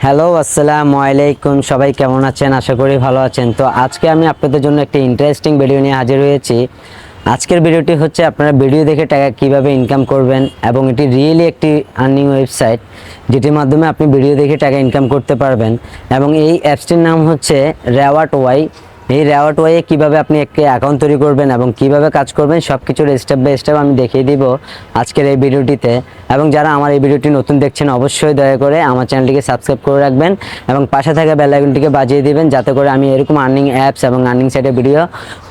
Hello, আসসালামু আলাইকুম। সবাই কেমন আছেন? আশা করি ভালো আছেন। তো আজকে আমি আপনাদের জন্য একটি ইন্টারেস্টিং ভিডিও নিয়ে হাজির হয়েছি। আজকের ভিডিওটি হচ্ছে আপনারা ভিডিও দেখে টাকা কিভাবে ইনকাম করবেন, এবং এটি রিয়েলি একটি আর্নিং ওয়েবসাইট যেটির মাধ্যমে আপনি ভিডিও দেখে টাকা ইনকাম করতে পারবেন। এবং এই অ্যাপসটির নাম হচ্ছে রেওয়ার্ড ওয়াই। এই রেওয়ার্ড ওয়াইয়ে কীভাবে আপনি একটি অ্যাকাউন্ট তৈরি করবেন এবং কিভাবে কাজ করবেন সব কিছুর স্টেপ বাই স্টেপ আমি দেখিয়ে দিব আজকের এই ভিডিওটিতে। এবং যারা আমার এই ভিডিওটি নতুন দেখছেন অবশ্যই দয়া করে আমার চ্যানেলটিকে সাবস্ক্রাইব করে রাখবেন এবং পাশে থাকা বেল আইকনটিকে বাজিয়ে দিবেন, যাতে করে আমি এরকম আর্নিং অ্যাপস এবং আর্নিং সাইটের ভিডিও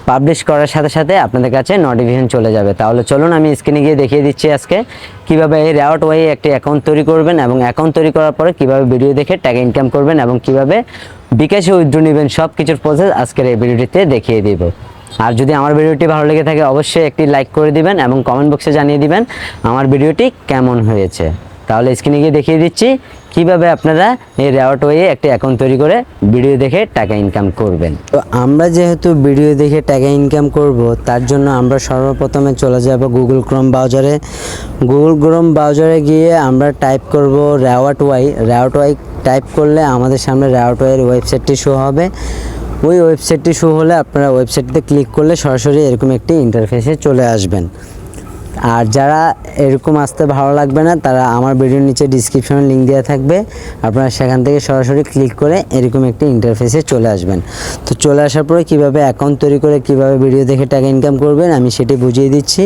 পাবলিশ করার সাথে সাথে আপনাদের কাছে নোটিফিকেশন চলে যাবে। তাহলে চলুন আমি স্ক্রিনে গিয়ে দেখিয়ে দিচ্ছি আজকে কীভাবে এই রেওয়ার্ড ওয়াইয়ে একটি অ্যাকাউন্ট তৈরি করবেন এবং অ্যাকাউন্ট তৈরি করার পরে কীভাবে ভিডিও দেখে টাকা ইনকাম করবেন এবং কীভাবে বিকাশে উইথড্র নেবেন সব কিছুর প্রসেস আজকের এই ভিডিওটিতে দেখিয়ে দিব। আর যদি আমার ভিডিওটি ভালো লেগে থাকে অবশ্যই একটি লাইক করে দিবেন এবং কমেন্ট বক্সে জানিয়ে দিবেন আমার ভিডিওটি কেমন হয়েছে। তাহলে স্ক্রিনে গিয়ে দেখিয়ে দিচ্ছি কিভাবে আপনারা এই রেওয়ার্ড ওয়াইয়ে একটি অ্যাকাউন্ট তৈরি করে ভিডিও দেখে টাকা ইনকাম করবেন। তো আমরা যেহেতু ভিডিও দেখে টাকা ইনকাম করব, তার জন্য আমরা সর্বপ্রথমে চলে যাব গুগল ক্রোম ব্রাউজারে। গুগল ক্রোম ব্রাউজারে গিয়ে আমরা টাইপ করব reward Y. Reward Y type করলে আমাদের সামনে রেওয়ার্ড ওয়াইয়ের ওয়েবসাইটটি শো হবে। ওই ওয়েবসাইটটি শো হলে আপনারা ওয়েবসাইটটিতে ক্লিক করলে সরাসরি এরকম একটি ইন্টারফেসে চলে আসবেন। আর যারা এরকম আসতে ভালো লাগবে না, তারা আমার ভিডিওর নিচে ডিসক্রিপশনে লিঙ্ক দেওয়া থাকবে, আপনারা সেখান থেকে সরাসরি ক্লিক করে এরকম একটি ইন্টারফেসে চলে আসবেন। তো চলে আসার পরে কীভাবে অ্যাকাউন্ট তৈরি করে কীভাবে ভিডিও দেখে টাকা ইনকাম করবেন আমি সেটি বুঝিয়ে দিচ্ছি।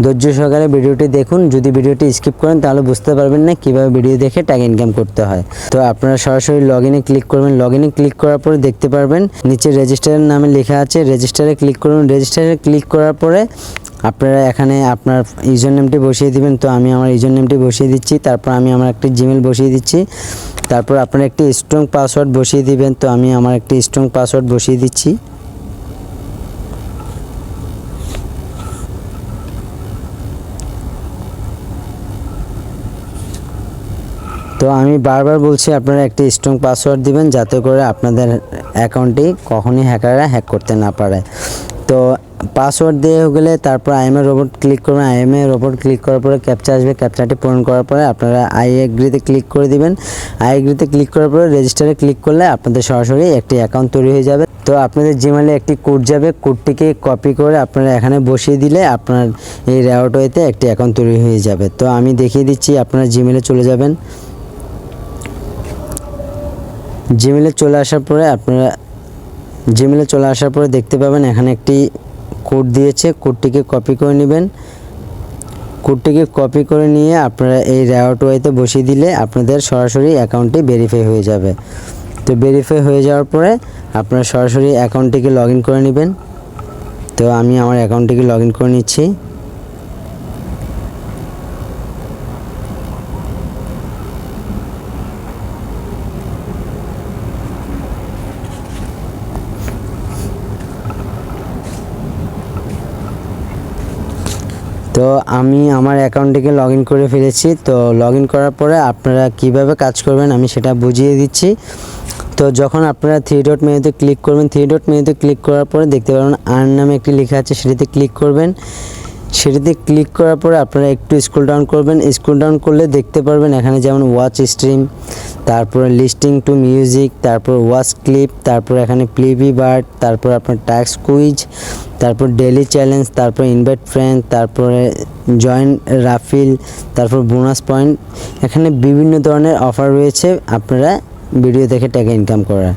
ধৈর্য সহকারে ভিডিওটি দেখুন। যদি ভিডিওটি স্কিপ করেন তাহলে বুঝতে পারবেন না কীভাবে ভিডিও দেখে টাকা ইনকাম করতে হয়। তো আপনারা সরাসরি লগ ইনে ক্লিক করবেন। লগ ইনে ক্লিক করার পরে দেখতে পারবেন নিচে রেজিস্টারের নামে লেখা আছে, রেজিস্টারে ক্লিক করুন। রেজিস্টারে ক্লিক করার পরে আপনারা এখানে আপনার ইউজার নেমটি বসিয়ে দিবেন। তো আমি আমার ইউজার নেমটি বসিয়ে দিচ্ছি, তারপর আমি আমার একটি জিমেল বসিয়ে দিচ্ছি, তারপর আপনারা একটি স্ট্রং পাসওয়ার্ড বসিয়ে দিবেন। তো আমি আমার একটি স্ট্রং পাসওয়ার্ড বসিয়ে দিচ্ছি। তো আমি বারবার বলছি আপনারা একটি স্ট্রং পাসওয়ার্ড দিবেন, যাতে করে আপনাদের অ্যাকাউন্টটি কখনই হ্যাকাররা হ্যাক করতে না পারে। তো পাসওয়ার্ড দিয়ে গেলে তারপর আইএমএ রোবট ক্লিক করবেন। আইএমএ রোবট ক্লিক করার পরে ক্যাপচা আসবে। ক্যাপচাটি পূরণ করার পরে আপনারা আই এগ্রিতে ক্লিক করে দিবেন। আই এগ্রিতে ক্লিক করার পরে রেজিস্টারে ক্লিক করলে আপনাদের সরাসরি একটি অ্যাকাউন্ট তৈরি হয়ে যাবে। তো আপনাদের জিমেলে একটি কোড যাবে, কোডটিকে কপি করে আপনারা এখানে বসিয়ে দিলে আপনার এই রেওয়ার্ড ওয়াইতে একটি অ্যাকাউন্ট তৈরি হয়ে যাবে। তো আমি দেখিয়ে দিচ্ছি, আপনারা জিমেলে চলে যাবেন। জিমেলে চলে আসার পরে দেখতে পাবেন এখানে একটি কোড দিয়েছে, কোডটিকে কপি করে নেবেন। কোডটিকে কপি করে নিয়ে আপনারা এই রেওয়ার্ড ওয়াইতে বসিয়ে দিলে আপনাদের সরাসরি অ্যাকাউন্টটি ভেরিফাই হয়ে যাবে। তো ভেরিফাই হয়ে যাওয়ার পরে আপনারা সরাসরি অ্যাকাউন্টটিকে লগ ইন করে নেবেন। তো আমি আমার অ্যাকাউন্টটিকে লগ ইন করে নিচ্ছি। তো আমি আমার অ্যাকাউন্টটিকে লগ ইন করে ফেলেছি। তো লগ ইন করার পরে আপনারা কিভাবে কাজ করবেন আমি সেটা বুঝিয়ে দিচ্ছি। তো যখন আপনারা থ্রি ডট মেনুতে ক্লিক করবেন, থ্রি ডট মেনুতে ক্লিক করার পরে দেখতে পাবেন আর্ন নামে একটি লেখা আছে, সেটিতে ক্লিক করবেন। সেটিতে ক্লিক করার পরে আপনারা একটু স্ক্রল ডাউন করবেন। স্ক্রল ডাউন করলে দেখতে পারবেন এখানে যেমন ওয়াচ স্ট্রিম, তারপরে লিস্টিং টু মিউজিক, তারপর ওয়াচ ক্লিপ, তারপর এখানে প্লেবি বার্ড, তারপর আপনার টাস্ক কুইজ, তারপর ডেলি চ্যালেঞ্জ, তারপর ইনভাইট ফ্রেন্ড, তারপরে জয়েন রাফিল, তারপর বোনাস পয়েন্ট। এখানে বিভিন্ন ধরনের অফার রয়েছে আপনারা ভিডিও দেখে টাকা ইনকাম করার।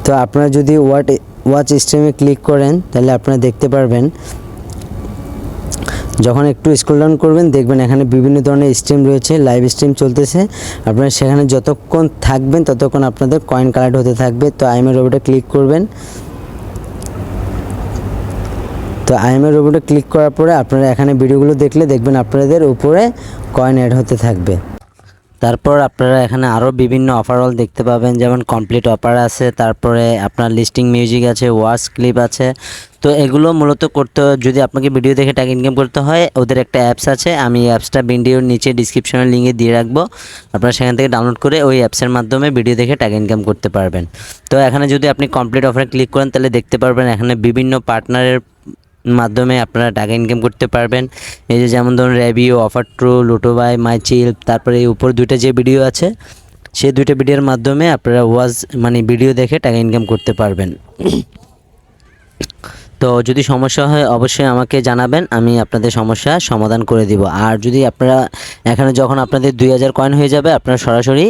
তো আপনারা যদি ওয়াচ স্ট্রিমে ক্লিক করেন তাহলে আপনারা দেখতে পারবেন, যখন একটু স্ক্রল ডাউন করবেন দেখবেন এখানে বিভিন্ন ধরনের স্ট্রিম রয়েছে, লাইভ স্ট্রিম চলতেছে। আপনারা সেখানে যতক্ষণ থাকবেন ততক্ষণ আপনাদের কয়েন কালেক্ট হতে থাকবে। তো আইএমএ রোবটে ক্লিক করবেন। তো আইএমএ রোবটে ক্লিক করার পরে আপনারা এখানে ভিডিওগুলো দেখলে দেখবেন আপনাদের উপরে কয়েন অ্যাড হতে থাকবে। তারপর আপনারা এখানে আরও বিভিন্ন অফারঅল দেখতে পাবেন, যেমন কমপ্লিট অফার আছে, তারপরে আপনার লিস্টিং মিউজিক আছে, ওয়াচ ক্লিপ আছে। তো এগুলো মূলত করতে যদি আপনাকে ভিডিও দেখে টাকা ইনকাম করতে হয়, ওদের একটা অ্যাপস আছে, আমি অ্যাপসটা ভিডিওর নিচে ডিসক্রিপশনের লিঙ্কে দিয়ে রাখবো। আপনারা সেখান থেকে ডাউনলোড করে ওই অ্যাপসের মাধ্যমে ভিডিও দেখে টাকা ইনকাম করতে পারবেন। তো এখানে যদি আপনি কমপ্লিট অফারে ক্লিক করেন তাহলে দেখতে পারবেন এখানে বিভিন্ন পার্টনারের মাধ্যমে আপনারা টাকা ইনকাম করতে পারবেন। এই যে যেমন ধরুন রেভিউ, অফার ট্রু, লুটো বাই, মাই চিল, তারপরে এই উপর দুইটা যে ভিডিও আছে সেই দুইটা ভিডিওর মাধ্যমে আপনারা মানে ভিডিও দেখে টাকা ইনকাম করতে পারবেন। তো যদি সমস্যা হয় অবশ্যই আমাকে জানাবেন, আমি আপনাদের সমস্যা সমাধান করে দিব। আর যদি আপনারা এখানে যখন আপনাদের 2000 কয়েন হয়ে যাবে, আপনারা সরাসরি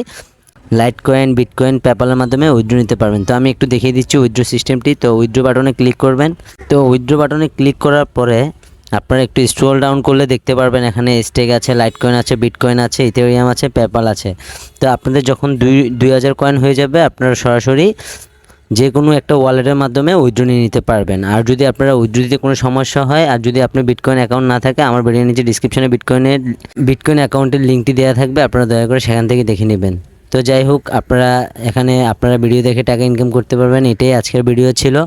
লাইট কয়েন, বিটকয়েন, পেপ্যালের মাধ্যমে উইথড্র নিতে পারবেন। তো আমি একটু দেখিয়ে দিচ্ছি উইথড্র সিস্টেমটি। তো উইথড্র বাটনে ক্লিক করবেন। তো উইথড্র বাটনে ক্লিক করার পরে আপনারা একটু স্ক্রল ডাউন করলে দেখতে পারবেন এখানে স্টেক আছে, লাইট কয়েন আছে, বিটকয়েন আছে, ইথেরিয়াম আছে, পেপ্যাল আছে। তো আপনাদের যখন 2000 কয়েন হয়ে যাবে, আপনারা সরাসরি যে কোনো একটা ওয়ালেটের মাধ্যমে উইথড্র নিয়ে নিতে পারবেন। আর যদি আপনারা উইথড্র দিতে কোনো সমস্যা হয়, আর যদি আপনার বিটকয়েন অ্যাকাউন্ট না থাকে, আমার ভিডিওর নিচে ডিসক্রিপশনে বিটকয়েন অ্যাকাউন্টের লিঙ্কটি দেওয়া থাকবে, আপনারা দয়া করে সেখান থেকে দেখে নেবেন। তো যাই হোক, আপনারা ভিডিও দেখে টাকা ইনকাম করতে পারবেন, এটাই আজকের ভিডিও ছিল।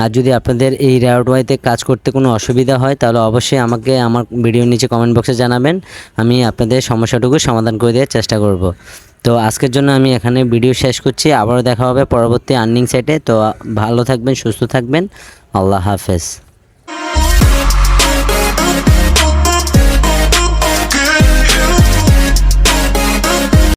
আর যদি আপনাদের এই রেওয়ার্ডওয়াইতে কাজ করতে কোনো অসুবিধা হয়, তাহলে অবশ্যই আমাকে আমার ভিডিওর নিচে কমেন্ট বক্সে জানাবেন, আমি আপনাদের সমস্যাটুকু সমাধান করে দেওয়ার চেষ্টা করব। তো আজকের জন্য আমি এখানে ভিডিও শেষ করছি, আবারও দেখা হবে পরবর্তী আর্নিং সাইটে। তো ভালো থাকবেন, সুস্থ থাকবেন, আল্লাহ হাফেজ।